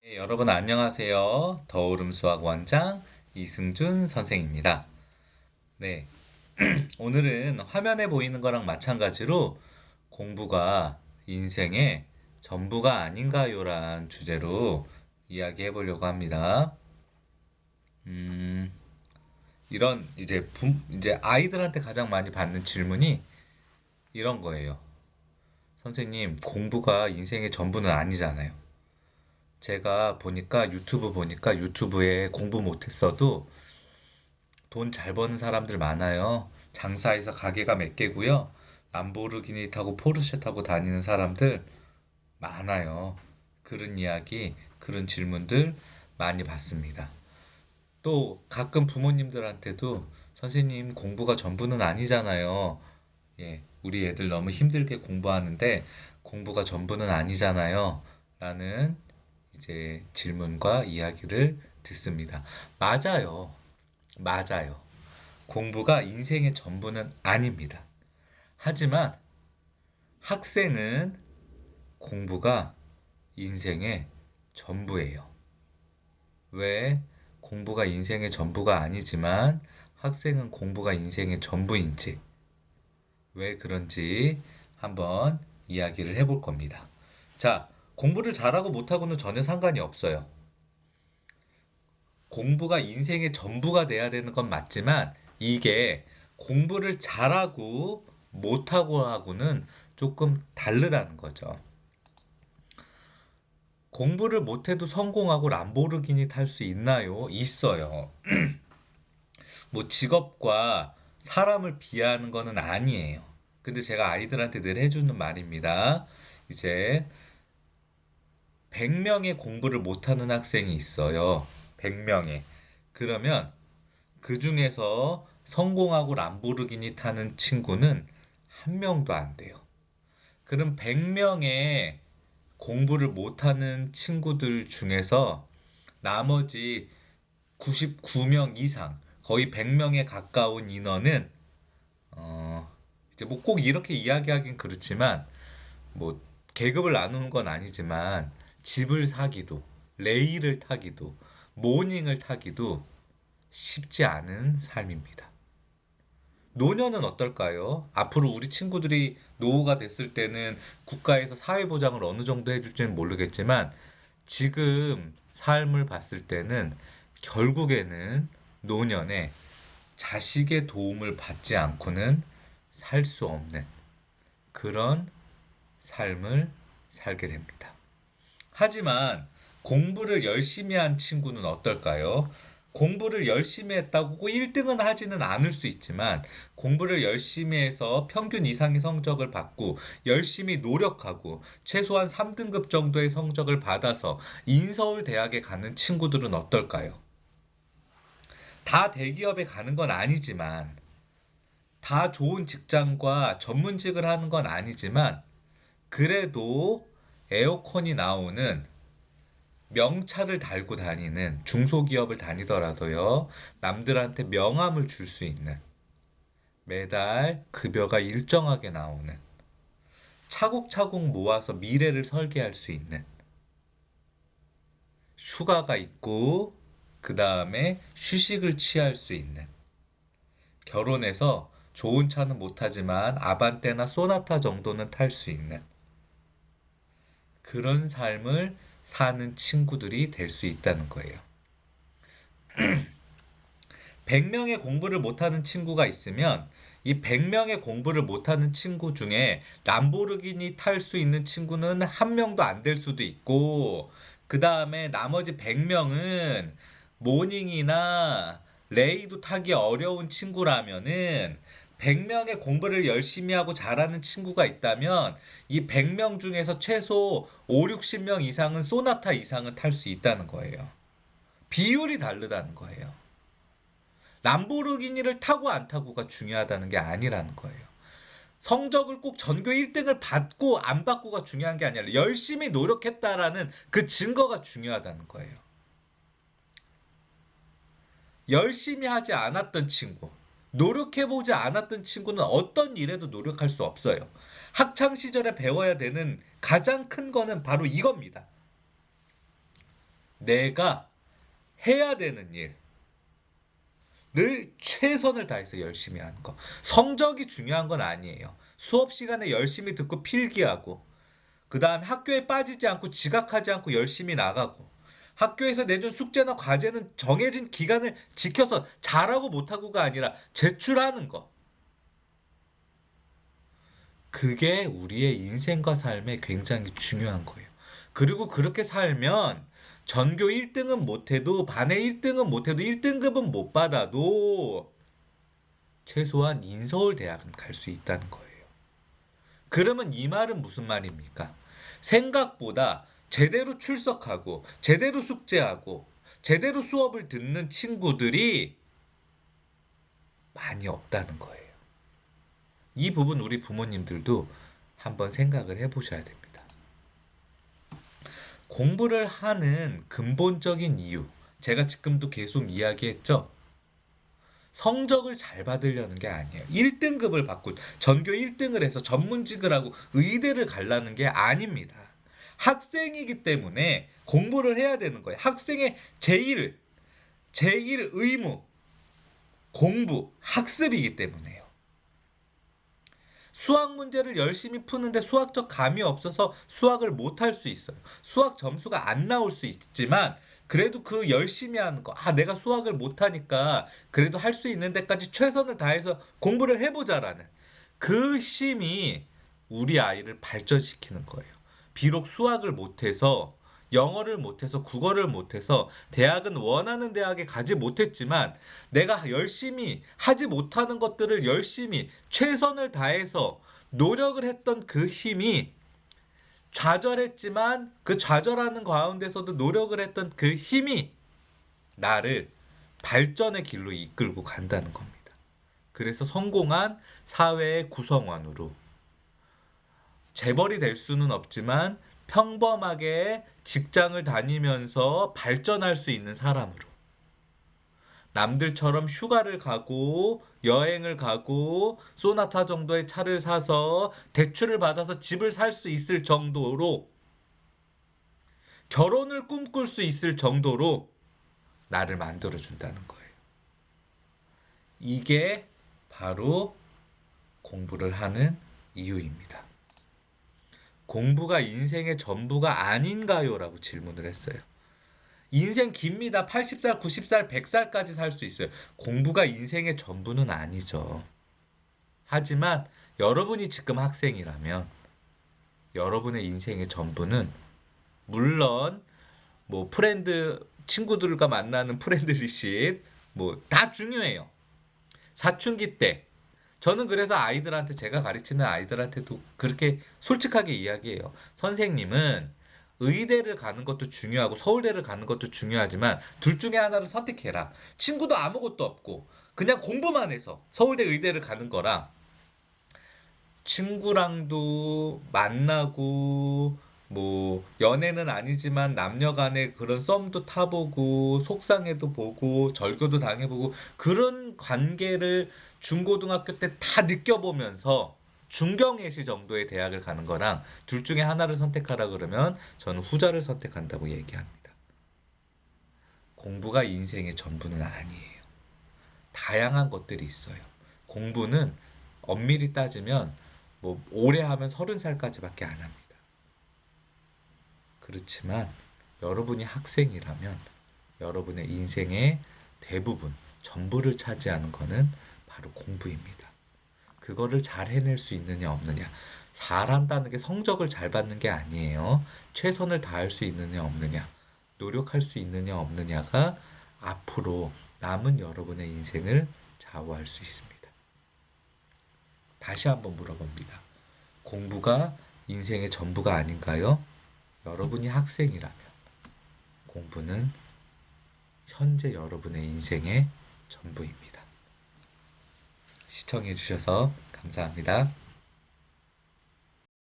네, 여러분 안녕하세요. 더오름 수학 원장 이승준 선생입니다. 네, 오늘은 화면에 보이는 거랑 마찬가지로 공부가 인생의 전부가 아닌가요란 주제로 이야기해 보려고 합니다. 음, 이런 이제 아이들한테 가장 많이 받는 질문이 이런 거예요. 선생님, 공부가 인생의 전부는 아니잖아요. 제가 보니까 유튜브 보니까 유튜브에 공부 못했어도 돈 잘 버는 사람들 많아요. 장사해서 가게가 몇 개고요. 람보르기니 타고 포르쉐 타고 다니는 사람들 많아요. 그런 이야기, 그런 질문들 많이 받습니다. 또 가끔 부모님들한테도 선생님 공부가 전부는 아니잖아요. 예, 우리 애들 너무 힘들게 공부하는데 공부가 전부는 아니잖아요. 라는 이제 질문과 이야기를 듣습니다. 맞아요. 맞아요. 공부가 인생의 전부는 아닙니다. 하지만 학생은 공부가 인생의 전부예요. 왜 공부가 인생의 전부가 아니지만 학생은 공부가 인생의 전부인지, 왜 그런지 한번 이야기를 해볼 겁니다. 자, 공부를 잘하고 못하고는 전혀 상관이 없어요. 공부가 인생의 전부가 돼야 되는 건 맞지만 이게 공부를 잘하고 못하고 하고는 조금 다르다는 거죠. 공부를 못해도 성공하고 람보르기니 탈 수 있나요? 있어요. 뭐 직업과 사람을 비하하는 거는 아니에요. 근데 제가 아이들한테 늘 해주는 말입니다. 이제 100명의 공부를 못하는 학생이 있어요. 100명의. 그러면 그 중에서 성공하고 람보르기니 타는 친구는 한 명도 안 돼요. 그럼 100명의 공부를 못하는 친구들 중에서 나머지 99명 이상, 거의 100명에 가까운 인원은 이제 뭐 꼭 이렇게 이야기하긴 그렇지만 뭐 계급을 나누는 건 아니지만 집을 사기도, 레일을 타기도, 모닝을 타기도 쉽지 않은 삶입니다. 노년은 어떨까요? 앞으로 우리 친구들이 노후가 됐을 때는 국가에서 사회보장을 어느 정도 해줄지는 모르겠지만 지금 삶을 봤을 때는 결국에는 노년에 자식의 도움을 받지 않고는 살 수 없는 그런 삶을 살게 됩니다. 하지만 공부를 열심히 한 친구는 어떨까요? 공부를 열심히 했다고 꼭 1등은 하지는 않을 수 있지만 공부를 열심히 해서 평균 이상의 성적을 받고 열심히 노력하고 최소한 3등급 정도의 성적을 받아서 인서울 대학에 가는 친구들은 어떨까요? 다 대기업에 가는 건 아니지만 다 좋은 직장과 전문직을 하는 건 아니지만 그래도 에어컨이 나오는 명차를 달고 다니는 중소기업을 다니더라도요, 남들한테 명함을 줄 수 있는, 매달 급여가 일정하게 나오는, 차곡차곡 모아서 미래를 설계할 수 있는, 휴가가 있고, 그 다음에 휴식을 취할 수 있는, 결혼해서 좋은 차는 못하지만 아반떼나 소나타 정도는 탈 수 있는 그런 삶을 사는 친구들이 될 수 있다는 거예요. 100명의 공부를 못하는 친구가 있으면 이 100명의 공부를 못하는 친구 중에 람보르기니 탈 수 있는 친구는 한 명도 안 될 수도 있고, 그 다음에 나머지 100명은 모닝이나 레이도 타기 어려운 친구라면은 100명의 공부를 열심히 하고 잘하는 친구가 있다면 이 100명 중에서 최소 5, 60명 이상은 소나타 이상은 탈 수 있다는 거예요. 비율이 다르다는 거예요. 람보르기니를 타고 안 타고가 중요하다는 게 아니라는 거예요. 성적을 꼭 전교 1등을 받고 안 받고가 중요한 게 아니라 열심히 노력했다라는 그 증거가 중요하다는 거예요. 열심히 하지 않았던 친구, 노력해보지 않았던 친구는 어떤 일에도 노력할 수 없어요. 학창 시절에 배워야 되는 가장 큰 거는 바로 이겁니다. 내가 해야 되는 일을 최선을 다해서 열심히 하는 거. 성적이 중요한 건 아니에요. 수업 시간에 열심히 듣고 필기하고, 그 다음에 학교에 빠지지 않고 지각하지 않고 열심히 나가고, 학교에서 내준 숙제나 과제는 정해진 기간을 지켜서 잘하고 못하고가 아니라 제출하는 거. 그게 우리의 인생과 삶에 굉장히 중요한 거예요. 그리고 그렇게 살면 전교 1등은 못해도, 반에 1등은 못해도, 1등급은 못 받아도 최소한 인서울대학은 갈 수 있다는 거예요. 그러면 이 말은 무슨 말입니까? 생각보다 제대로 출석하고, 제대로 숙제하고, 제대로 수업을 듣는 친구들이 많이 없다는 거예요. 이 부분 우리 부모님들도 한번 생각을 해보셔야 됩니다. 공부를 하는 근본적인 이유, 제가 지금도 계속 이야기했죠? 성적을 잘 받으려는 게 아니에요. 1등급을 받고 전교 1등을 해서 전문직을 하고 의대를 가려는 게 아닙니다. 학생이기 때문에 공부를 해야 되는 거예요. 학생의 제일 의무, 공부, 학습이기 때문에요. 수학 문제를 열심히 푸는데 수학적 감이 없어서 수학을 못할 수 있어요. 수학 점수가 안 나올 수 있지만 그래도 그 열심히 하는 거, 내가 수학을 못하니까 그래도 할 수 있는 데까지 최선을 다해서 공부를 해보자라는 그 심이 우리 아이를 발전시키는 거예요. 비록 수학을 못해서, 영어를 못해서, 국어를 못해서 대학은 원하는 대학에 가지 못했지만 내가 열심히 하지 못하는 것들을 열심히 최선을 다해서 노력을 했던 그 힘이, 좌절했지만 그 좌절하는 가운데서도 노력을 했던 그 힘이 나를 발전의 길로 이끌고 간다는 겁니다. 그래서 성공한 사회의 구성원으로, 재벌이 될 수는 없지만 평범하게 직장을 다니면서 발전할 수 있는 사람으로, 남들처럼 휴가를 가고 여행을 가고 소나타 정도의 차를 사서 대출을 받아서 집을 살 수 있을 정도로, 결혼을 꿈꿀 수 있을 정도로 나를 만들어준다는 거예요. 이게 바로 공부를 하는 이유입니다. 공부가 인생의 전부가 아닌가요? 라고 질문을 했어요. 인생 깁니다. 80살, 90살, 100살까지 살 수 있어요. 공부가 인생의 전부는 아니죠. 하지만 여러분이 지금 학생이라면 여러분의 인생의 전부는, 물론 뭐 프렌드, 친구들과 만나는 프렌들리십 뭐 다 중요해요. 사춘기 때 저는 그래서 아이들한테, 제가 가르치는 아이들한테도 그렇게 솔직하게 이야기해요. 선생님은 의대를 가는 것도 중요하고 서울대를 가는 것도 중요하지만 둘 중에 하나를 선택해라. 친구도 아무것도 없고 그냥 공부만 해서 서울대 의대를 가는 거랑, 친구랑도 만나고 뭐 연애는 아니지만 남녀 간의 그런 썸도 타보고 속상해도 보고 절교도 당해보고 그런 관계를 중고등학교 때 다 느껴보면서 중경외시 정도의 대학을 가는 거랑, 둘 중에 하나를 선택하라 그러면 저는 후자를 선택한다고 얘기합니다. 공부가 인생의 전부는 아니에요. 다양한 것들이 있어요. 공부는 엄밀히 따지면 뭐 오래 하면 30살까지밖에 안 합니다. 그렇지만 여러분이 학생이라면 여러분의 인생의 대부분, 전부를 차지하는 거는 바로 공부입니다. 그거를 잘 해낼 수 있느냐 없느냐. 잘한다는 게 성적을 잘 받는 게 아니에요. 최선을 다할 수 있느냐 없느냐, 노력할 수 있느냐 없느냐가 앞으로 남은 여러분의 인생을 좌우할 수 있습니다. 다시 한번 물어봅니다. 공부가 인생의 전부가 아닌가요? 여러분이 학생이라면 공부는 현재 여러분의 인생의 전부입니다. 시청해 주셔서 감사합니다.